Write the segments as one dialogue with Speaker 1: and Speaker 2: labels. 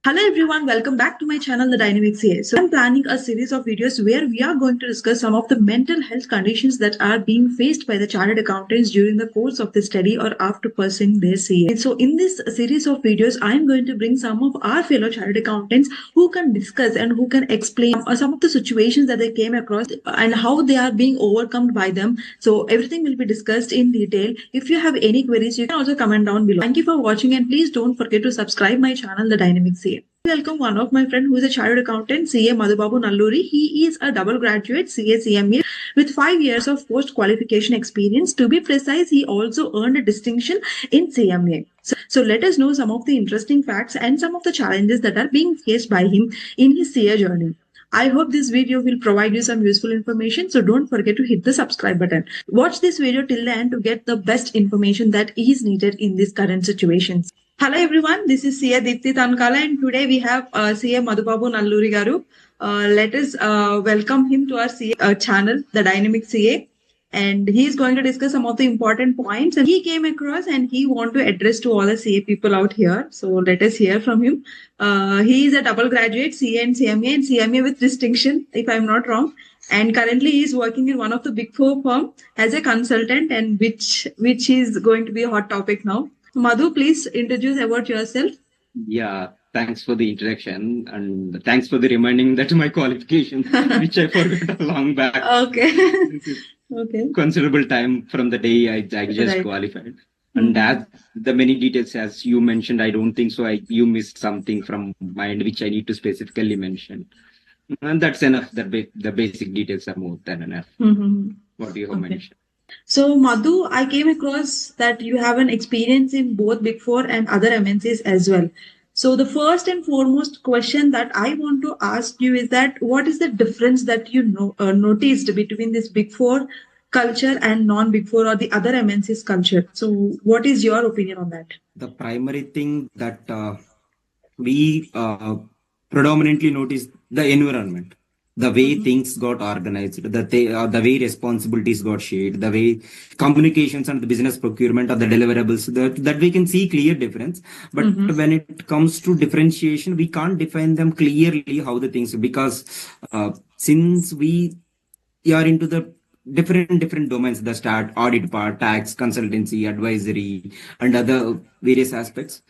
Speaker 1: Hello everyone, welcome back to my channel, The Dynamic CA. So I'm planning a series of videos where we are going to discuss some of the mental health conditions that are being faced by the chartered accountants during the course of the study or after pursuing their CA. And so in this series of videos, I'm going to bring some of our fellow chartered accountants who can discuss and who can explain some of the situations that they came across and how they are being overcome by them. So everything will be discussed in detail. If you have any queries, you can also comment down below. Thank you for watching and please don't forget to subscribe my channel, The Dynamic CA. Welcome one of my friend who is a chartered accountant, CA Madhubabu Nalluri. He is a double graduate CA CMA with 5 years of post-qualification experience. To be precise, he also earned a distinction in CMA. So let us know some of the interesting facts and some of the challenges that are being faced by him in his CA journey. I hope this video will provide you some useful information, so don't forget to hit the subscribe button. Watch this video till the end to get the best information that is needed in these current situations. Hello everyone, this is CA Dipti Tankala and today we have CA Madhubabu Nalluri Garu. Let us welcome him to our CA channel, The Dynamic CA. And he is going to discuss some of the important points and he came across and he want to address to all the CA people out here. So let us hear from him. He is a double graduate, CA and CMA with distinction, if I'm not wrong. And currently he is working in one of the big four firm as a consultant and which is going to be a hot topic now. Madhu, please introduce about yourself.
Speaker 2: Yeah, thanks for the introduction and thanks for the reminding that my qualifications, which I forgot a long back.
Speaker 1: Okay. Okay.
Speaker 2: Considerable time from the day I just qualified. And as the many details as you mentioned, I don't think so. You missed something from my end, which I need to specifically mention. And that's enough. The basic details are more than enough. What you have mentioned.
Speaker 1: So, Madhu, I came across that you have an experience in both Big Four and other MNCs as well. So, the first and foremost question that I want to ask you is that what is the difference that you noticed between this Big Four culture and non-Big Four or the other MNCs culture? So, what is your opinion on that?
Speaker 2: The primary thing that we predominantly notice the environment. The way things got organized, the way responsibilities got shared, the way communications and the business procurement or the deliverables, that we can see clear difference. But when it comes to differentiation, we can't define them clearly how the things, because since we are into the different domains, the audit part, tax, consultancy, advisory, and other various aspects,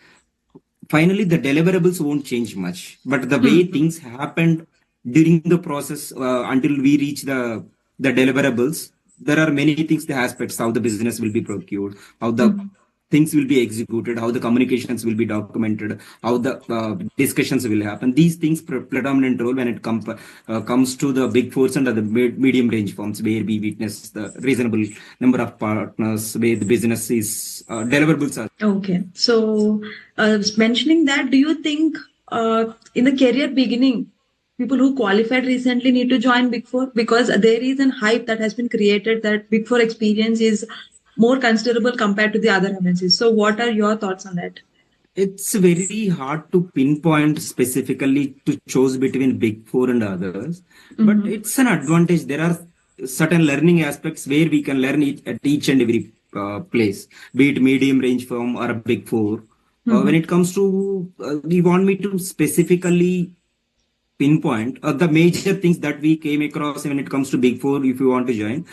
Speaker 2: finally the deliverables won't change much. But the way things happened during the process until we reach the deliverables, there are many things, the aspects, how the business will be procured, how the things will be executed, how the communications will be documented, how the discussions will happen. These things play predominant role when it comes to the Big Fours and the medium range firms, where we witness the reasonable number of partners, where the business is deliverables are.
Speaker 1: Okay. So, mentioning that, do you think in the career beginning, people who qualified recently need to join Big Four because there is an hype that has been created that Big Four experience is more considerable compared to the other MNCs. So what are your thoughts on that?
Speaker 2: It's very hard to pinpoint specifically to choose between Big Four and others, but it's an advantage. There are certain learning aspects where we can learn at each and every place, be it medium range firm or a Big Four. When it comes to, you want me to specifically pinpoint the major things that we came across when it comes to Big Four, if you want to join.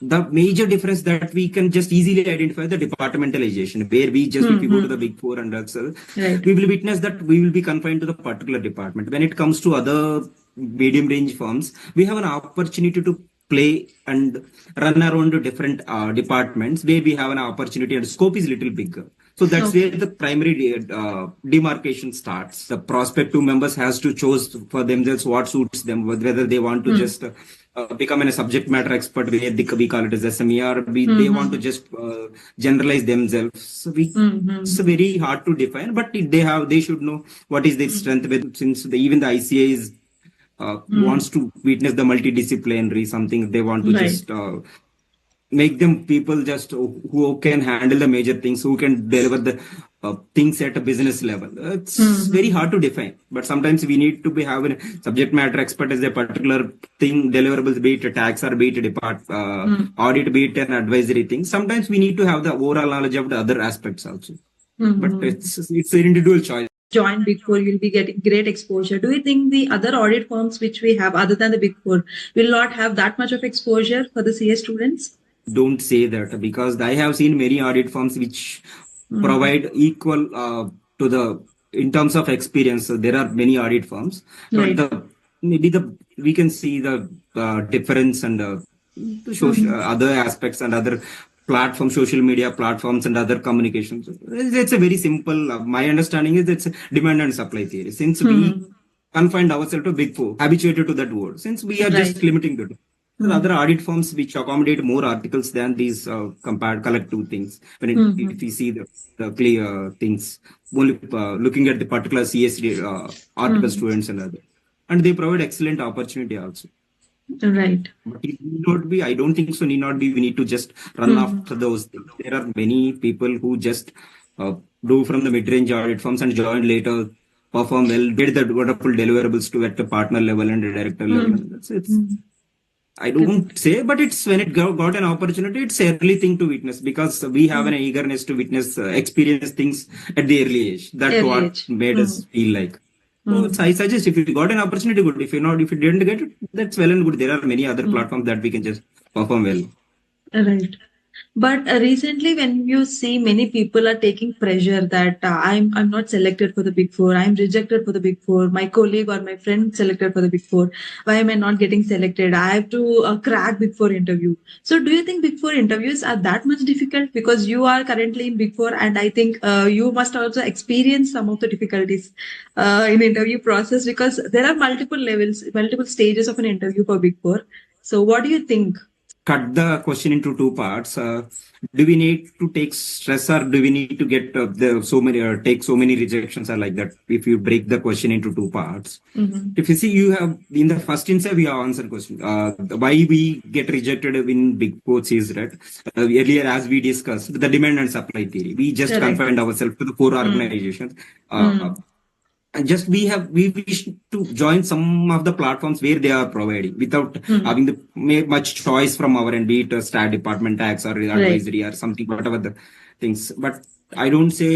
Speaker 2: The major difference that we can just easily identify the departmentalization, where we just, if you go to the Big Four and also, we will witness that we will be confined to the particular department. When it comes to other medium range firms, we have an opportunity to play and run around to different departments, where we have an opportunity and scope is little bigger. So that's where the primary demarcation starts. The prospective members has to choose for themselves what suits them, whether they want to just become a subject matter expert, where we call it as SME, or they want to just generalize themselves. So it's very hard to define, but they should know what is their strength. Since even the ICAI is wants to witness the multidisciplinary something, they want to just make them people just who can handle the major things, who can deliver the things at a business level. It's very hard to define, but sometimes we need to be having a subject matter expert as a particular thing, deliverables, be it a tax or be it a audit, be it an advisory thing. Sometimes we need to have the overall knowledge of the other aspects also. But it's an individual choice.
Speaker 1: join Big Four, you'll be getting great exposure. Do you think the other audit firms which we have, other than the Big Four, will not have that much of exposure for the CA students?
Speaker 2: Don't say that, because I have seen many audit firms which
Speaker 1: Mm.
Speaker 2: provide equal to the in terms of experience. There are many audit firms, but
Speaker 1: Right.
Speaker 2: the maybe the we can see the difference and the social
Speaker 1: Mm-hmm.
Speaker 2: other aspects and other platform, social media platforms and other communications. It's a very simple. My understanding is it's demand and supply theory. Since we
Speaker 1: Mm-hmm.
Speaker 2: confined ourselves to big four, habituated to that word, since we are just
Speaker 1: Right.
Speaker 2: limiting the there are
Speaker 1: Mm-hmm.
Speaker 2: other audit firms which accommodate more articles than these compared collective things. If
Speaker 1: Mm-hmm.
Speaker 2: we see the clear things, only looking at the particular CSD article
Speaker 1: Mm-hmm.
Speaker 2: students and other, and they provide excellent opportunity also.
Speaker 1: Right.
Speaker 2: But it need not be. I don't think so. Need not be. We need to just run
Speaker 1: Mm-hmm.
Speaker 2: after those things. There are many people who just uh, do from the mid-range audit firms and join later, perform well, get the wonderful deliverables to at the partner level and the director level. And that's it's
Speaker 1: Mm-hmm.
Speaker 2: I
Speaker 1: Correct.
Speaker 2: don't say, but it's when it got an opportunity, it's early thing to witness, because we have an eagerness to witness, experience things at the early age. That
Speaker 1: Early
Speaker 2: what
Speaker 1: age.
Speaker 2: made us feel like. So I
Speaker 1: Mm-hmm.
Speaker 2: suggest, if you got an opportunity, good. If you not, if you didn't get it, that's well and good. There are many other
Speaker 1: Mm-hmm.
Speaker 2: platforms that we can just perform well.
Speaker 1: Right. But recently, when you see many people are taking pressure that I'm not selected for the Big Four, I'm rejected for the Big Four, my colleague or my friend selected for the Big Four, why am I not getting selected? I have to crack Big Four interview. So, do you think Big Four interviews are that much difficult? Because you are currently in Big Four, and I think you must also experience some of the difficulties in interview process, because there are multiple levels, multiple stages of an interview for Big Four. So, what do you think?
Speaker 2: Cut the question into two parts. Do we need to take stress, or do we need to get the so many take so many rejections, or like that? If you break the question into two parts,
Speaker 1: Mm-hmm.
Speaker 2: if you see, you have in the first instance we have answered question. Why we get rejected in big quotes is that earlier, as we discussed, the demand and supply theory. We just
Speaker 1: Correct.
Speaker 2: confined ourselves to the four
Speaker 1: Mm.
Speaker 2: organizations. Uh,
Speaker 1: Mm.
Speaker 2: and just we wish to join some of the platforms where they are providing without
Speaker 1: Mm.
Speaker 2: having the much choice from our end, be it a stat department, tax or
Speaker 1: Right.
Speaker 2: advisory or something, whatever the things. But I don't say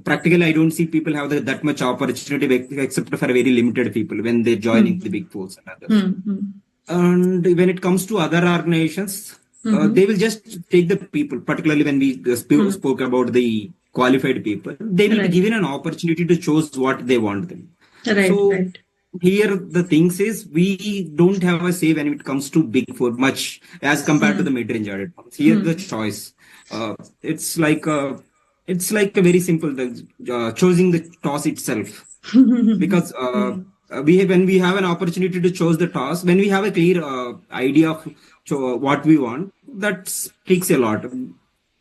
Speaker 2: practically, I don't see people have that much opportunity except for very limited people when they join in the
Speaker 1: Mm.
Speaker 2: big fours and others.
Speaker 1: Mm. Mm.
Speaker 2: And when it comes to other organizations,
Speaker 1: Mm.
Speaker 2: they will just take the people, particularly when we
Speaker 1: Mm.
Speaker 2: spoke about the qualified people, they will be
Speaker 1: Right.
Speaker 2: given an opportunity to choose what they want them.
Speaker 1: Right.
Speaker 2: So
Speaker 1: Right.
Speaker 2: here the things is we don't have a say when it comes to big four much as compared to the
Speaker 1: Mm.
Speaker 2: mid-range audit firms. Here the
Speaker 1: Mm.
Speaker 2: choice, it's like a very simple choosing the toss itself, because
Speaker 1: Mm.
Speaker 2: when we have an opportunity to choose the task, when we have a clear idea of what we want, that speaks a lot.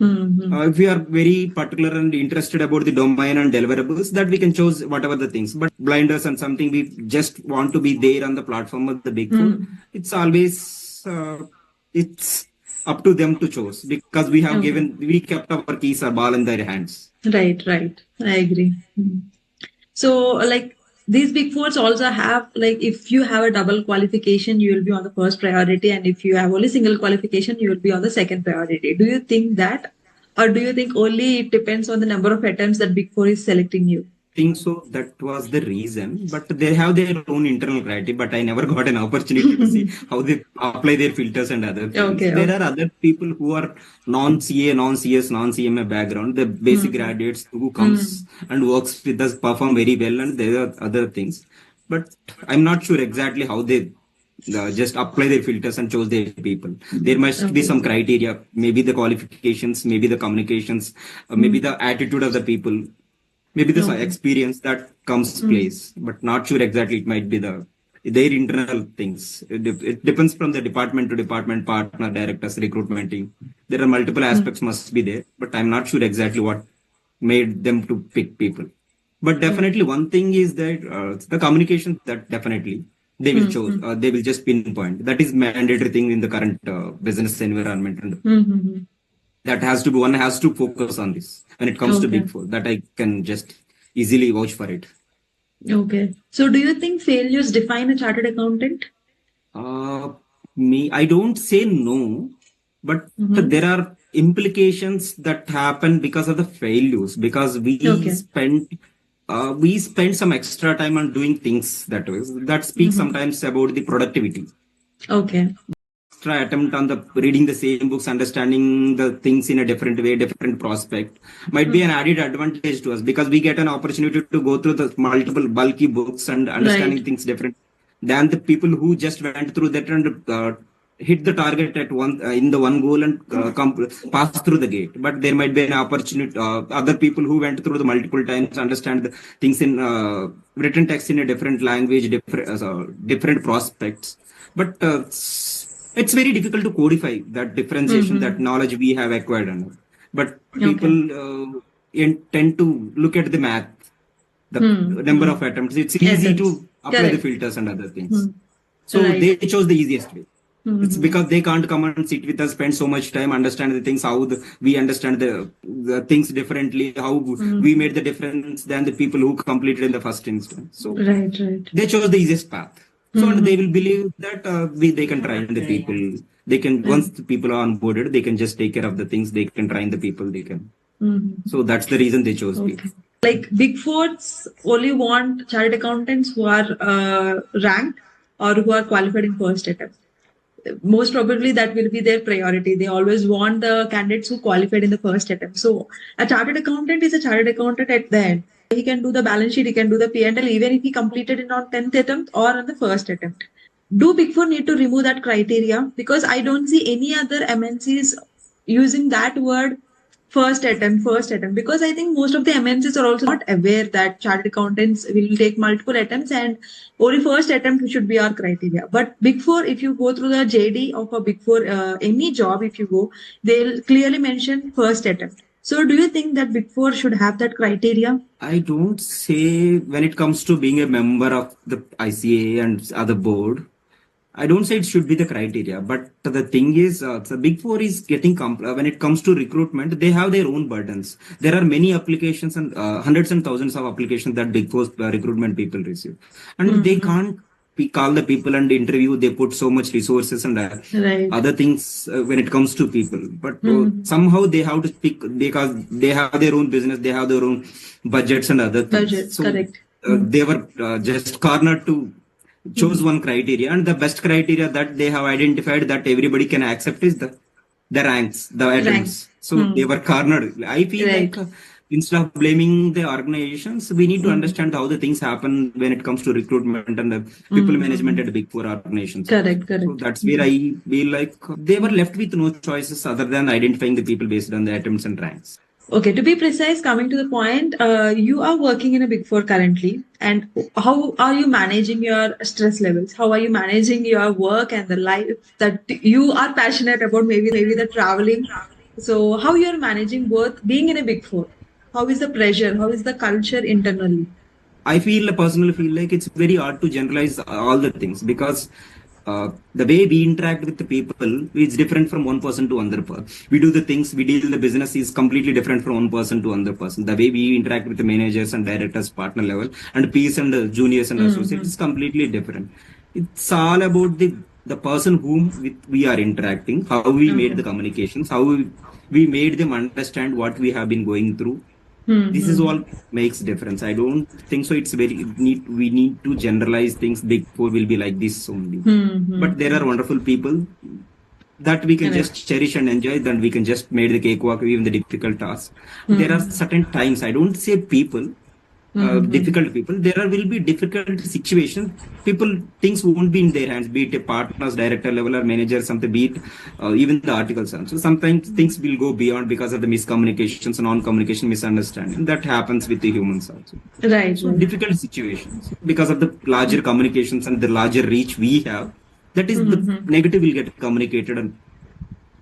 Speaker 1: Mm.
Speaker 2: If we are very particular and interested about the domain and deliverables, that we can choose whatever the things. But blinders and something we just want to be there on the platform of the big four,
Speaker 1: Mm.
Speaker 2: it's always it's up to them to choose, because
Speaker 1: Okay.
Speaker 2: we kept our keys or ball in their hands.
Speaker 1: Right. Right. I agree. Mm. So, like these big fours also have, like, if you have a double qualification, you will be on the first priority, and if you have only single qualification, you will be on the second priority. Do you think that, or do you think only it depends on the number of attempts that Big Four is selecting you?
Speaker 2: Think so. That was the reason. But they have their own internal criteria. But I never got an opportunity to see how they apply their filters and other things.
Speaker 1: Okay.
Speaker 2: There
Speaker 1: Okay.
Speaker 2: are other people who are non-CA, non-CS, non-CMA background, the basic
Speaker 1: Hmm.
Speaker 2: graduates who
Speaker 1: Hmm.
Speaker 2: comes and works with us, perform very well, and there are other things. But I'm not sure exactly how they just apply their filters and choose their people. There must be
Speaker 1: Okay.
Speaker 2: some criteria, maybe the qualifications, maybe the communications, maybe
Speaker 1: Hmm.
Speaker 2: the attitude of the people, maybe the
Speaker 1: Okay.
Speaker 2: experience that comes
Speaker 1: Hmm.
Speaker 2: place, but not sure exactly. It might be their internal things. It depends from the department to department, partner, directors, recruitment team. There are multiple
Speaker 1: Hmm.
Speaker 2: aspects must be there, but I'm not sure exactly what made them to pick people. But definitely
Speaker 1: Okay.
Speaker 2: one thing is that the communication, that definitely they will
Speaker 1: Hmm.
Speaker 2: choose,
Speaker 1: Hmm.
Speaker 2: they will just pinpoint. That is mandatory thing in the current business environment, and
Speaker 1: Hmm. Hmm.
Speaker 2: that has to be, one has to focus on this when it comes to
Speaker 1: Okay.
Speaker 2: big four, that I can just easily vouch for it.
Speaker 1: Okay. So, do you think failures define a chartered accountant?
Speaker 2: uh, I don't say no, but
Speaker 1: Mm-hmm.
Speaker 2: there are implications that happen because of the failures, because we
Speaker 1: Okay.
Speaker 2: spent we spend some extra time on doing things that speaks sometimes about the productivity.
Speaker 1: Okay.
Speaker 2: Extra attempt on the reading the same books, understanding the things in a different way, different prospect, might be an added advantage to us because we get an opportunity to go through the multiple bulky books and understanding things different than the people who just went through that and hit the target at one in the one goal and pass through the gate. But there might be an opportunity other people who went through the multiple times understand the things in written text in a different language, different prospects. But it's very difficult to codify that differentiation, that knowledge we have acquired. But people tend to look at the math, the number of attempts. It's easy to apply the filters and other things. So they chose the easiest way. It's because they can't come and sit with us, spend so much time, understand the things, how we understand the things differently, how we made the difference than the people who completed in the first instance. So they chose the easiest path. So and they will believe that they can train the people. They can once the people are onboarded, they can just take care of the things. They can train the people. They can. So that's the reason they chose people.
Speaker 1: Like Big Fours only want chartered accountants who are ranked or who are qualified in first attempt. Most probably that will be their priority. They always want the candidates who qualified in the first attempt. So a chartered accountant is a chartered accountant at the end. He can do the balance sheet, he can do the P&L even if he completed it on 10th attempt or on the first attempt. Do Big Four need to remove that criteria? Because I don't see any other MNCs using that word first attempt, because I think most of the MNCs are also not aware that chartered accountants will take multiple attempts and only first attempt should be our criteria. But Big Four, if you go through the JD of a Big Four, any job, if you go, they'll clearly mention first attempt. So do you think that Big Four should have that criteria?
Speaker 2: I don't say when it comes to being a member of the ICAI and other board, I don't say it should be the criteria, but the thing is, the Big Four is getting when it comes to recruitment, they have their own burdens. There are many applications and hundreds and thousands of applications that Big Four recruitment people receive, and they can't call the people and interview. They put so much resources and other things when it comes to people, but somehow they have to speak because they have their own business, they have their own budgets and other things. So, correct. They were just cornered to chose one criteria, and the best criteria that they have identified that everybody can accept is the ranks, the attempts. So they were cornered. I feel like instead of blaming the organizations, we need to understand how the things happen when it comes to recruitment and the people management at Big Four organizations. Correct. So that's where I feel like they were left with no choices other than identifying the people based on the attempts and ranks.
Speaker 1: Okay, to be precise, coming to the point, you are working in a Big Four currently, and how are you managing your stress levels? How are you managing your work and the life that you are passionate about? Maybe the traveling. So how you are managing both being in a Big Four? How is the pressure? How is the culture internally?
Speaker 2: I personally feel like it's very hard to generalize all the things because the way we interact with the people is different from one person to another person. We do the things, we deal the business is completely different from one person to another person. The way we interact with the managers and directors, partner level, and peers and juniors and associates is completely different. It's all about the person whom we are interacting, how we made the communications, how we made them understand what we have been going through. This is all makes difference. I don't think so. It's we need to generalize things. Big Four will be like this only. But there are wonderful people that we can just cherish and enjoy. Then we can just make the cakewalk even the difficult tasks. There are certain times. I don't say people. Difficult people. There will be difficult situations. Things won't be in their hands, be it a partner's director level or manager, something, be it even the articles. So sometimes things will go beyond because of the miscommunications, non-communication, misunderstanding. That happens with the humans also.
Speaker 1: Right.
Speaker 2: So difficult situations because of the larger communications and the larger reach we have. That is the negative will get communicated and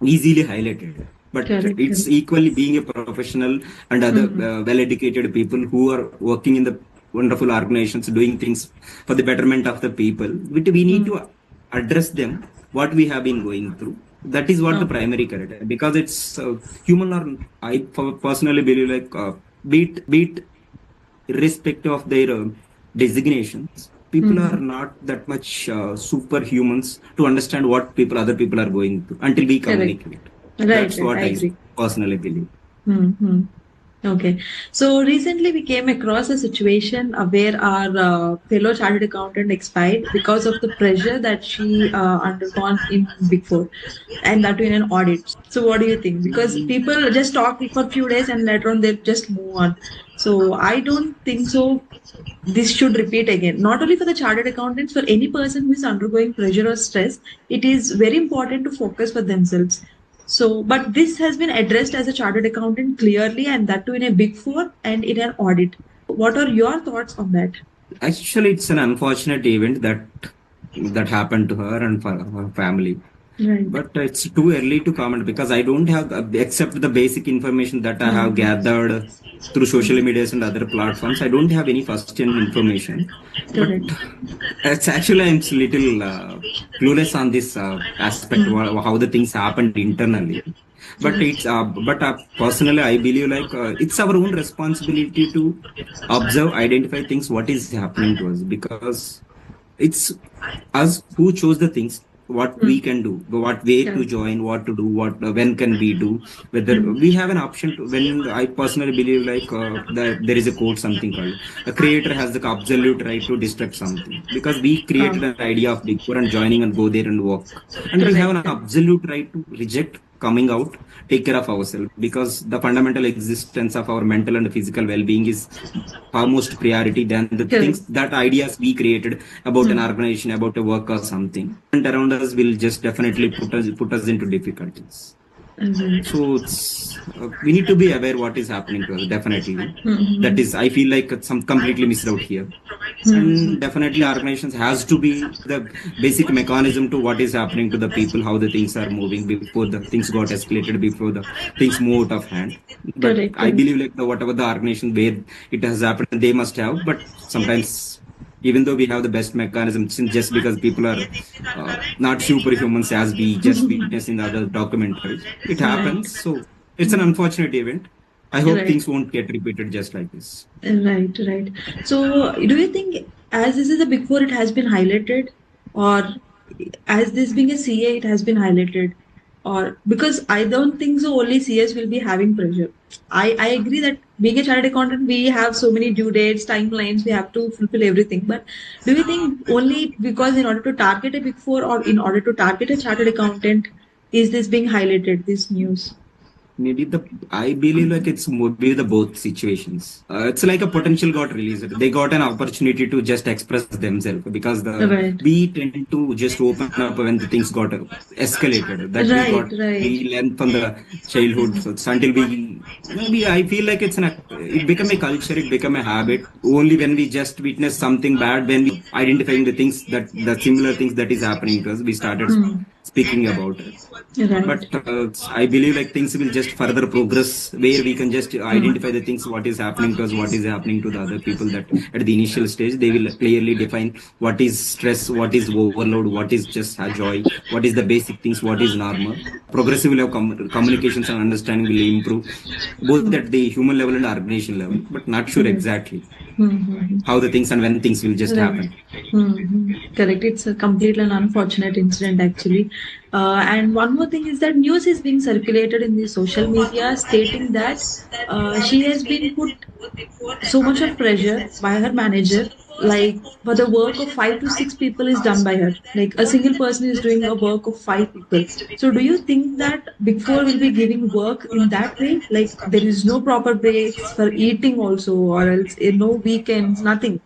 Speaker 2: easily highlighted. But it's equally being a professional and other well-educated people who are working in the wonderful organizations, doing things for the betterment of the people. We need to address them, what we have been going through. That is what the primary criteria, because it's human or I personally believe like be it irrespective of their designations, people are not that much superhumans to understand what other people are going through until we communicate. That's what I personally believe.
Speaker 1: Okay. So recently we came across a situation where our fellow chartered accountant expired because of the pressure that she undergone in Big Four, and that too in an audit. So what do you think? Because people just talk for a few days and later on they just move on. So I don't think so. This should repeat again, not only for the chartered accountants, for any person who is undergoing pressure or stress. It is very important to focus for themselves. So, but this has been addressed as a chartered accountant clearly, and that too in a big four and in an audit. What are your thoughts on that?
Speaker 2: Actually, it's an unfortunate event that happened to her and for her family.
Speaker 1: Right.
Speaker 2: But it's too early to comment because I don't have, except the basic information that I have
Speaker 1: Mhm.
Speaker 2: gathered through social medias and other platforms. I don't have any first-hand information. But
Speaker 1: Correct.
Speaker 2: it's actually I'm a little clueless on this aspect,
Speaker 1: Mm.
Speaker 2: how the things happened internally. But
Speaker 1: Correct.
Speaker 2: personally, I believe like it's our own responsibility to observe, identify things, what is happening to us, because it's us who chose the things, what we
Speaker 1: Mm.
Speaker 2: can do, what way to
Speaker 1: Correct.
Speaker 2: join, what to do, what when can we do, whether
Speaker 1: Mm.
Speaker 2: we have an option to. When I personally believe like that there is a quote something called a creator has the absolute right to destruct something, because we created an idea of big four and joining and go there and work, and we have
Speaker 1: Correct.
Speaker 2: an absolute right to reject coming out, take care of ourselves, because the fundamental existence of our mental and physical well-being is foremost priority than the things
Speaker 1: Correct.
Speaker 2: that ideas we created about an
Speaker 1: Mm.
Speaker 2: organization, about a work or something. And around us will just definitely put us into difficulties.
Speaker 1: Right.
Speaker 2: So we need to be aware what is happening to us. Definitely, that is.
Speaker 1: Mm-hmm.
Speaker 2: I feel like it's some completely missed out here, and
Speaker 1: Mm-hmm.
Speaker 2: definitely organizations has to be the basic mechanism to what is happening to the people, how the things are moving before the things got escalated, before the things move out of hand. But
Speaker 1: Correct.
Speaker 2: I
Speaker 1: Correct.
Speaker 2: believe like whatever the organization where it has happened, they must have. But sometimes, even though we have the best mechanism, just because people are not superhumans as we just witness in the other documentaries, it
Speaker 1: Right.
Speaker 2: happens. So it's an unfortunate event. I hope
Speaker 1: Right.
Speaker 2: things won't get repeated just like this.
Speaker 1: Right, right. So, do you think as this is a big four, it has been highlighted, or as this being a CA, it has been highlighted, or because I don't think so. Only CAs will be having pressure. I agree that being a chartered accountant, we have so many due dates, timelines, we have to fulfill everything. But do you think only because in order to target a big four or in order to target a chartered accountant, is this being highlighted? This news.
Speaker 2: Maybe I believe like it's maybe the both situations. It's like a potential got released. They got an opportunity to just express themselves, because
Speaker 1: Right.
Speaker 2: we tend to just open up when the things got escalated. That
Speaker 1: Right.
Speaker 2: we
Speaker 1: Right.
Speaker 2: learned from the childhood. So it's until we maybe I feel like it become a culture, it become a habit. Only when we just witness something bad, when we identifying the similar things that is happening to us, we started
Speaker 1: Hmm.
Speaker 2: speaking about it.
Speaker 1: Right.
Speaker 2: But I believe like things will just further progress where we can just
Speaker 1: Hmm.
Speaker 2: identify the things, what is happening to us, what is happening to the other people, that at the initial stage they will clearly define what is stress, what is overload, what is just a joy, what is the basic things, what is normal. Progressively our communications and understanding will improve both at the human level and organization level, but not sure
Speaker 1: Right.
Speaker 2: exactly
Speaker 1: Hmm.
Speaker 2: how the things and when things will just
Speaker 1: Right.
Speaker 2: happen.
Speaker 1: Correct. It's a completely an unfortunate incident, actually. And one more thing is that news is being circulated in the social media stating that she has been put so much of pressure by her manager, like for the work of 5 to 6 people is done by her, like a single person is doing a work of 5 people. So do you think that big four will be giving work in that way, like there is no proper breaks for eating also, or else no weekends, nothing,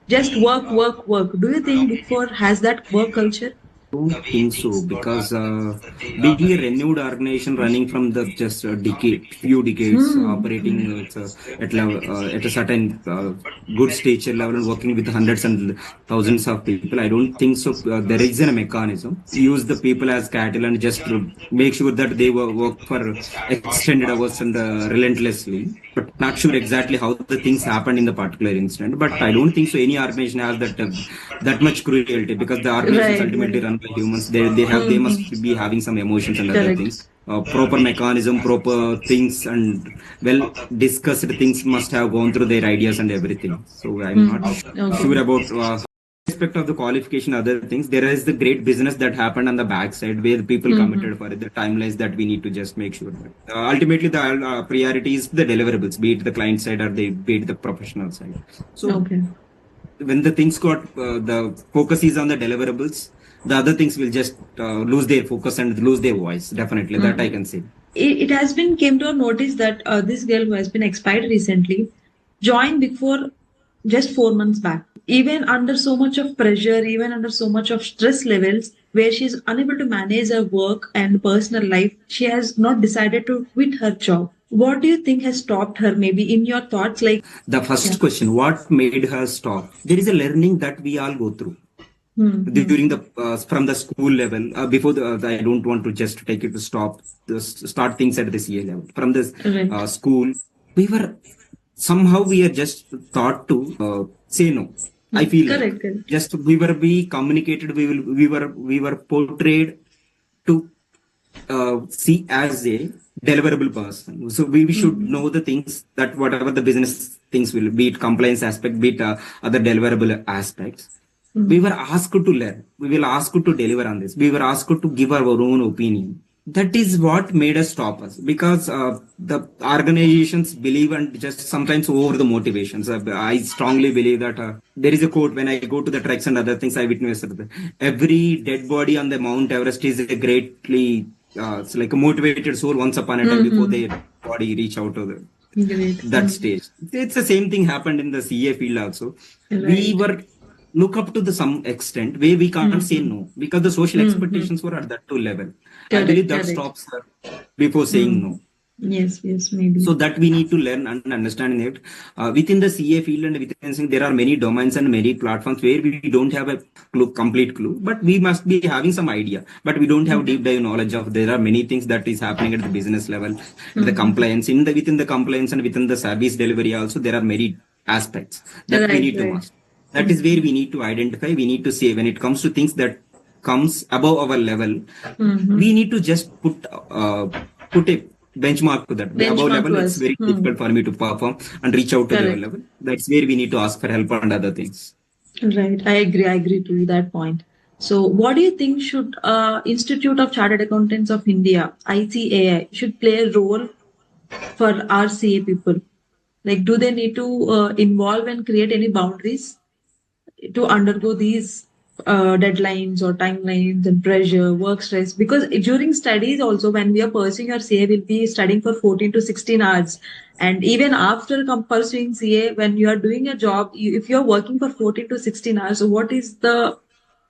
Speaker 1: just work, work, work? Do you think big four has that work culture?
Speaker 2: Don't think so, because being a renewed organization running from the just a decade, few decades, operating at a certain good stature level and working with hundreds and thousands of people, I don't think so. There is a mechanism use the people as cattle and just to make sure that they work for extended hours and relentlessly. But not sure exactly how the things happened in the particular incident. But I don't think so. Any organization has that much cruelty, because the organizations
Speaker 1: Right,
Speaker 2: ultimately
Speaker 1: right.
Speaker 2: run by humans. They must be having some emotions and other
Speaker 1: Correct.
Speaker 2: things. Proper mechanism, proper things, and well discussed things must have gone through their ideas and everything. So I'm not sure
Speaker 1: Okay.
Speaker 2: about irrespective of the qualification, other things, there is the great business that happened on the backside where people committed for it, the timelines that we need to just make sure that ultimately the priority is the deliverables, be it the client side or be it the professional side. So
Speaker 1: Okay.
Speaker 2: when the things got the focus is on the deliverables, the other things will just lose their focus and lose their voice. Definitely, that I can say.
Speaker 1: It has been came to our notice that this girl who has been expired recently joined Big Four just 4 months back. Even under so much of pressure, even under so much of stress levels, where she is unable to manage her work and personal life, she has not decided to quit her job. What do you think has stopped her? Maybe in your thoughts, like
Speaker 2: The
Speaker 1: yeah.
Speaker 2: first question, what made her stop? There is a learning that we all go through during the from the school level. Before I don't want to just take it to start things at the CA level. From the
Speaker 1: Right.
Speaker 2: school, we were somehow we are just taught to say no. I feel like
Speaker 1: Correct, correct.
Speaker 2: just we communicated. We were portrayed to see as a deliverable person. So we should know the things that whatever the business things will be, it compliance aspect, be it other deliverable aspects. We were asked to learn. We will ask to deliver on this. We were asked to give our own opinion. That is what made us stop us because the organizations believe and just sometimes over the motivations. I strongly believe that there is a quote when I go to the treks and other things I witness every dead body on the Mount Everest is a greatly it's like a motivated soul once upon a time before their body reach out to
Speaker 1: Great.
Speaker 2: that stage. It's the same thing happened in the CA field also. We
Speaker 1: Right.
Speaker 2: were look up to the some extent where we can't say no because the social expectations were at that two level. I believe
Speaker 1: Correct,
Speaker 2: that
Speaker 1: correct.
Speaker 2: stops her before saying no.
Speaker 1: Yes, yes, maybe.
Speaker 2: So that we need to learn and understand it within the CA field and within there are many domains and many platforms where we don't have a complete clue, but we must be having some idea. But we don't have deep dive knowledge of there are many things that is happening at the business level, at the compliance in the within the compliance and within the service delivery also there are many aspects that we
Speaker 1: Right,
Speaker 2: need to
Speaker 1: right.
Speaker 2: master. That is where we need to identify. We need to say when it comes to things that comes above our level, we need to just put a benchmark to that. Above
Speaker 1: Benchmark
Speaker 2: level,
Speaker 1: to
Speaker 2: it's
Speaker 1: us.
Speaker 2: very difficult for me to perform and reach out to their
Speaker 1: Correct.
Speaker 2: level. That's where we need to ask for help and other things.
Speaker 1: Right. I agree. I agree to that point. So, what do you think should Institute of Chartered Accountants of India (ICAI) should play a role for our CA people? Like, do they need to involve and create any boundaries to undergo these deadlines or timelines and pressure, work stress? Because during studies, also when we are pursuing our CA, we'll be studying for 14 to 16 hours. And even after pursuing CA, when you are doing a job, if you're working for 14 to 16 hours, so what is the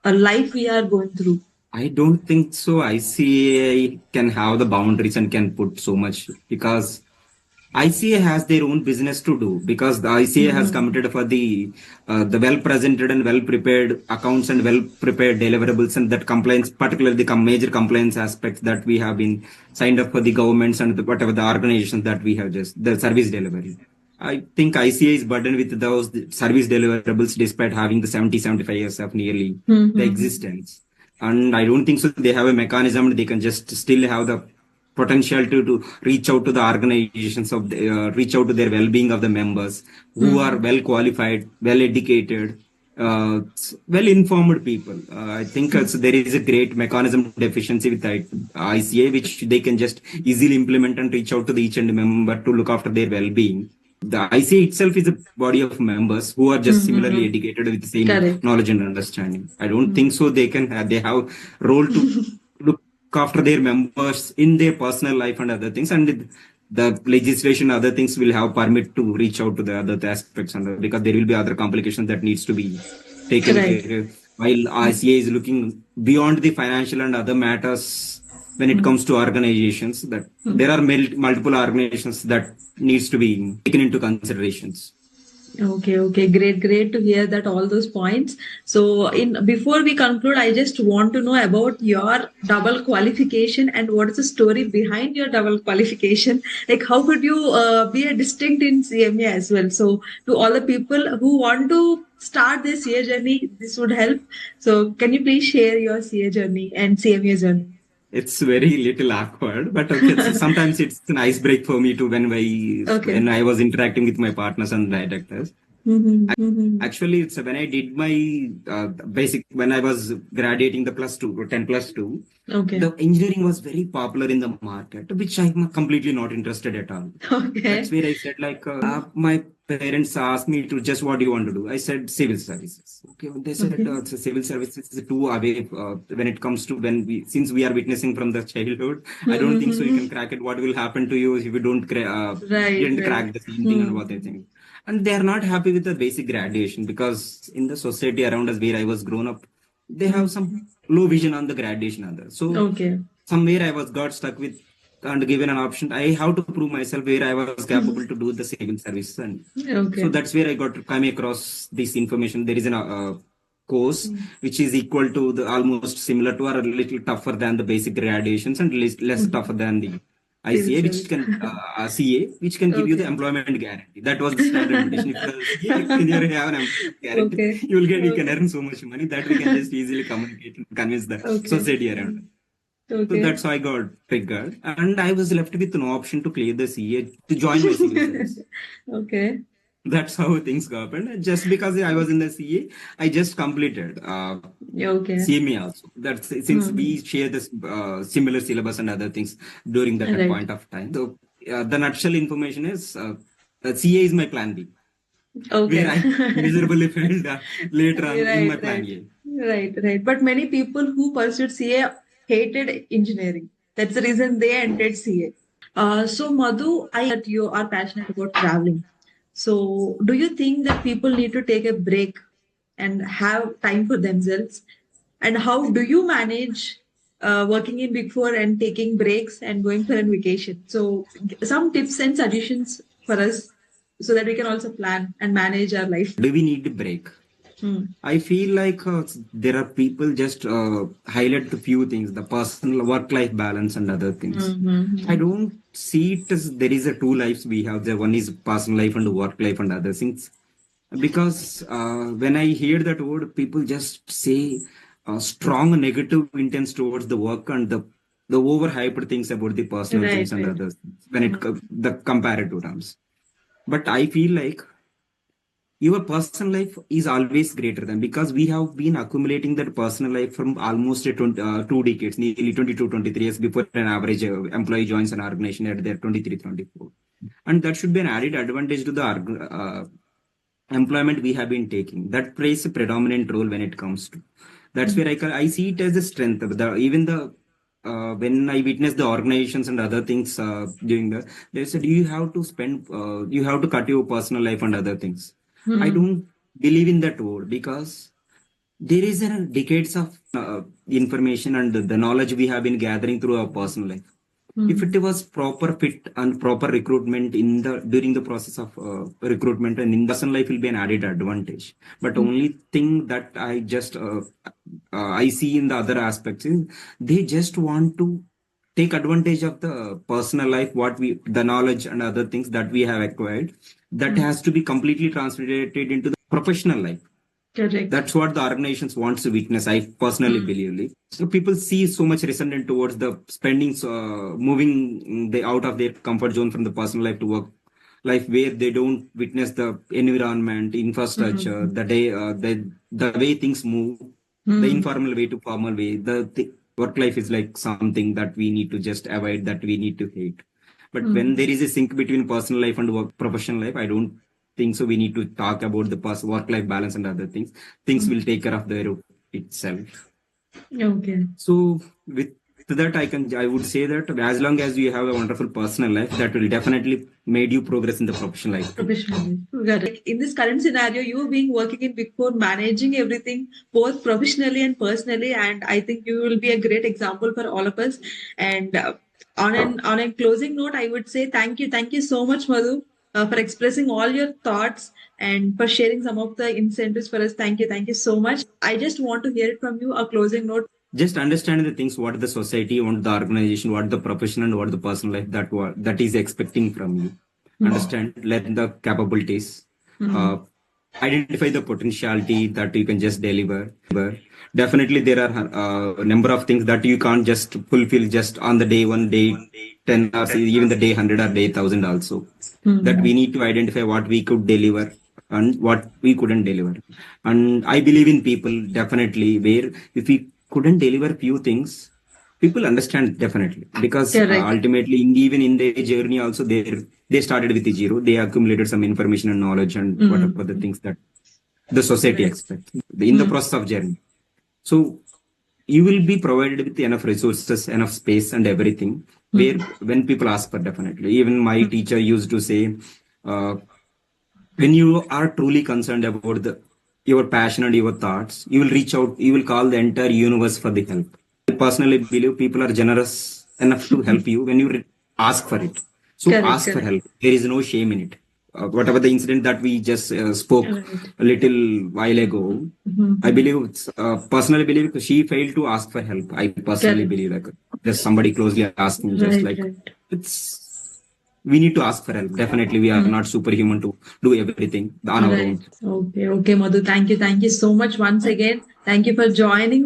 Speaker 1: life we are going through?
Speaker 2: I don't think so. ICA can have the boundaries and can put so much because ICA has their own business to do because the ICA has committed for the well presented and well prepared accounts and well prepared deliverables and that compliance, particularly the major compliance aspects that we have been signed up for the governments and whatever the organizations that we have just the service delivery. I think ICA is burdened with those service deliverables despite having the 75 years of nearly the existence. And I don't think so. They have a mechanism. They can just still have the potential to reach out to the organizations of reach out to their well-being of the members who are well qualified, well educated, well informed people. I think there is a great mechanism deficiency with ICA which they can just easily implement and reach out to the each and member to look after their well-being. The ICA itself is a body of members who are just similarly educated with the same
Speaker 1: Correct.
Speaker 2: knowledge and understanding. I don't think so. They have role to look after their members in their personal life and other things, and the legislation, other things will have permit to reach out to the other aspects, and because there will be other complications that needs to be taken
Speaker 1: Correct.
Speaker 2: care of. While ICA is looking beyond the financial and other matters when it comes to organizations, that there are multiple organizations that needs to be taken into considerations.
Speaker 1: Okay, okay, great, great to hear that all those points. So, in before we conclude, I just want to know about your double qualification and what is the story behind your double qualification. Like, how could you be a distinct in CMA as well? So, to all the people who want to start this CA journey, this would help. So, can you please share your CA journey and CMA journey?
Speaker 2: It's very little awkward, but okay, sometimes it's an ice break for me too
Speaker 1: Okay.
Speaker 2: when I was interacting with my partners and directors. Actually, it's when I did my basic, when I was graduating the plus two, 10 plus two,
Speaker 1: Okay.
Speaker 2: the engineering was very popular in the market, which I'm completely not interested at all. That's
Speaker 1: Okay.
Speaker 2: where I said, like, my parents asked me to just what do you want to do? I said civil services. Okay, they said
Speaker 1: Okay.
Speaker 2: it's a civil services is too away when it comes to when we since we are witnessing from the childhood. I don't think so. You can crack it. What will happen to you if you don't
Speaker 1: Right,
Speaker 2: didn't
Speaker 1: right.
Speaker 2: crack the same thing and what they think, and they are not happy with the basic graduation because in the society around us where I was grown up, they have some low vision on the graduation other. So
Speaker 1: Okay.
Speaker 2: somewhere I was got stuck with and given an option. I have to prove myself where I was capable to do the civil service, and so
Speaker 1: Okay.
Speaker 2: that's where I got to come across this information. There is an course which is equal to the almost similar to or a little tougher than the basic graduations and less tougher than the
Speaker 1: Civil
Speaker 2: ICA, which
Speaker 1: service.
Speaker 2: can CA, which can give you the
Speaker 1: Okay.
Speaker 2: employment guarantee. That was the standard invitation. If you're a CA, you have an employment guarantee.
Speaker 1: Okay.
Speaker 2: You can
Speaker 1: Okay.
Speaker 2: earn so much money that we can just easily communicate and convince the
Speaker 1: Okay.
Speaker 2: society around. So
Speaker 1: Okay.
Speaker 2: that's how I got triggered, and I was left with no option to clear the CA to join my civil service.
Speaker 1: Okay.
Speaker 2: That's how things happened. Just because I was in the CA, I just completed
Speaker 1: Okay.
Speaker 2: CMA also. That's since
Speaker 1: Hmm.
Speaker 2: we share this similar syllabus and other things during that
Speaker 1: Right.
Speaker 2: point of time. So the nutshell information is CA is my plan B, where
Speaker 1: Okay.
Speaker 2: I miserably failed later on in my
Speaker 1: Right,
Speaker 2: plan
Speaker 1: right.
Speaker 2: A.
Speaker 1: Right, right. But many people who pursued CA hated engineering. That's the reason they entered CA. So Madhu, I that you are passionate about traveling. So do you think that people need to take a break and have time for themselves? And how do you manage working in Big Four and taking breaks and going for a vacation? So some tips and suggestions for us so that we can also plan and manage our life.
Speaker 2: Do we need a break?
Speaker 1: Hmm.
Speaker 2: I feel like there are people just highlight the few things, the personal work-life balance and other things. I
Speaker 1: Mm-hmm.
Speaker 2: don't see it as there is a two lives we have. The one is personal life and work life and other things. Because when I hear that word, people just say strong negative intents towards the work and the overhyped things about the personal
Speaker 1: Right,
Speaker 2: things and
Speaker 1: right.
Speaker 2: others when the comparative terms. But I feel like your personal life is always greater than because we have been accumulating that personal life from almost 2 decades, nearly 20 to 23 years before an average employee joins an organization at their 23, 24. And that should be an added advantage to the employment we have been taking. That plays a predominant role when it comes to. That's where I see it as a strength. Even the when I witness the organizations and other things doing that, they said you have to spend, you have to cut your personal life and other things. I
Speaker 1: Hmm.
Speaker 2: don't believe in that word because there is a decades of information and the knowledge we have been gathering through our personal life. If it
Speaker 1: Hmm.
Speaker 2: was proper fit and proper recruitment in the during the process of recruitment and in the personal life will be an added advantage. But only thing that I just I see in the other aspects is they just want to take advantage of the personal life, what we the knowledge and other things that we have acquired, that
Speaker 1: Hmm.
Speaker 2: has to be completely translated into the professional life.
Speaker 1: Correct.
Speaker 2: That's what the organizations wants to witness. I personally
Speaker 1: Hmm.
Speaker 2: believe. So people see so much resentment towards the spending, moving they out of their comfort zone from the personal life to work life, where they don't witness the environment, infrastructure,
Speaker 1: Hmm.
Speaker 2: the way things move, the
Speaker 1: Hmm.
Speaker 2: informal way to formal way. The work life is like something that we need to just avoid, that we need to hate. But when
Speaker 1: Hmm.
Speaker 2: there is a sync between personal life and work professional life, I don't think so. We need to talk about the work life balance and other things. Things
Speaker 1: Hmm.
Speaker 2: will take care of their itself.
Speaker 1: Okay.
Speaker 2: So with that, I would say that as long as you have a wonderful personal life, that will definitely made you progress in the professional life too.
Speaker 1: Professionally. Got it. Like in this current scenario, you being working in Big Four, managing everything both professionally and personally, and I think you will be a great example for all of us. And on a closing note, I would say thank you so much, Madhu, for expressing all your thoughts and for sharing some of the incentives for us. Thank you so much. I just want to hear it from you. A closing note.
Speaker 2: Just understand the things, what the society, what the organization, what the profession, and what the personal life that is expecting from you. Understand, learn the capabilities,
Speaker 1: Hmm.
Speaker 2: uh, identify the potentiality that you can just deliver. Definitely, there are a number of things that you can't just fulfill just on the day one, day 10, or even the day 100 or day 1,000 also. That
Speaker 1: Hmm.
Speaker 2: we need to identify what we could deliver and what we couldn't deliver. And I believe in people definitely, where if we couldn't deliver few things, people understand definitely, because
Speaker 1: Correct.
Speaker 2: ultimately even in their journey also they started with the zero. They accumulated some information and knowledge and whatever the
Speaker 1: Mm.
Speaker 2: things that the society
Speaker 1: Right.
Speaker 2: expects in the
Speaker 1: Mm.
Speaker 2: process of journey. So you will be provided with enough resources, enough space, and everything. Where
Speaker 1: Mm.
Speaker 2: when people ask for, definitely, even my
Speaker 1: Mm.
Speaker 2: teacher used to say, uh, when you are truly concerned about your passion and your thoughts, you will reach out. You will call the entire universe for the help. I personally believe people are generous enough to help you when you ask for it. So
Speaker 1: Correct.
Speaker 2: ask for
Speaker 1: Correct.
Speaker 2: help. There is no shame in it. Whatever the incident that we just spoke
Speaker 1: Right.
Speaker 2: a little while ago, I
Speaker 1: Mm-hmm.
Speaker 2: believe, personally believe she failed to ask for help. I personally
Speaker 1: Correct.
Speaker 2: believe, like, just somebody closely asking, just
Speaker 1: Right.
Speaker 2: like,
Speaker 1: Right.
Speaker 2: it's, we need to ask for help. Definitely, we are
Speaker 1: Mm.
Speaker 2: not superhuman to do everything on our
Speaker 1: Right.
Speaker 2: own.
Speaker 1: Okay. Okay, Madhu. Thank you. Thank you so much once again. Thank you for joining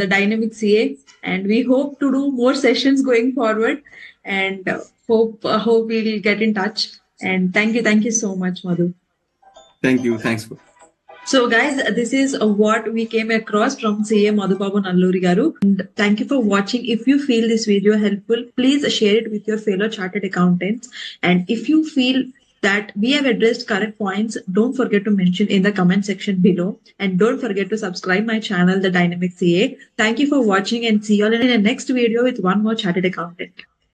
Speaker 1: the Dynamic CA. And we hope to do more sessions going forward. And hope we'll get in touch. And thank you. Thank you so much, Madhu.
Speaker 2: Thank you. Thanks for.
Speaker 1: So, guys, this is what we came across from CA Madhubabu Nalluri Garu. And thank you for watching. If you feel this video helpful, please share it with your fellow chartered accountants. And if you feel that we have addressed correct points, don't forget to mention in the comment section below. And don't forget to subscribe my channel, The Dynamic CA. Thank you for watching and see you all in the next video with one more chartered accountant.